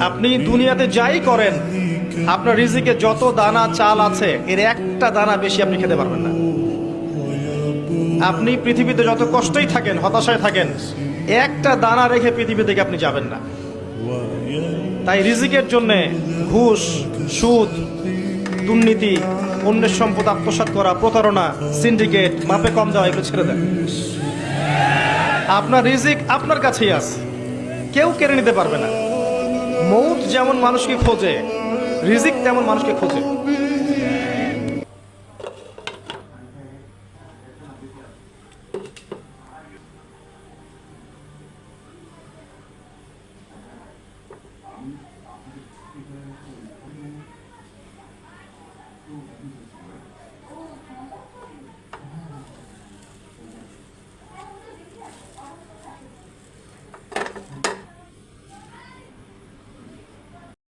আপনি দুনিয়াতে যাই করেন, আপনার রিজিকে যত দানা চাল আছে এর একটা দানা বেশি আপনি খেতে পারবেন না। আপনি পৃথিবীতে যত কষ্টই থাকেন, হতাশায় থাকেন, একটা দানা রেখে পৃথিবী থেকে আপনি যাবেন না। তাই রিজিকের জন্য ঘুষ, সুদ, দুর্নীতি, অন্যের সম্পদ আত্মসাৎ করা, প্রতারণা, সিন্ডিকেট, মাপে কম দেওয়া এগুলো ছেড়ে দেন। আপনার রিজিক আপনার কাছেই আছে, কেউ কেড়ে নিতে পারবে না। মৌত যেমন মানুষকে খোঁজে, রিজিক তেমন মানুষকে খোঁজে।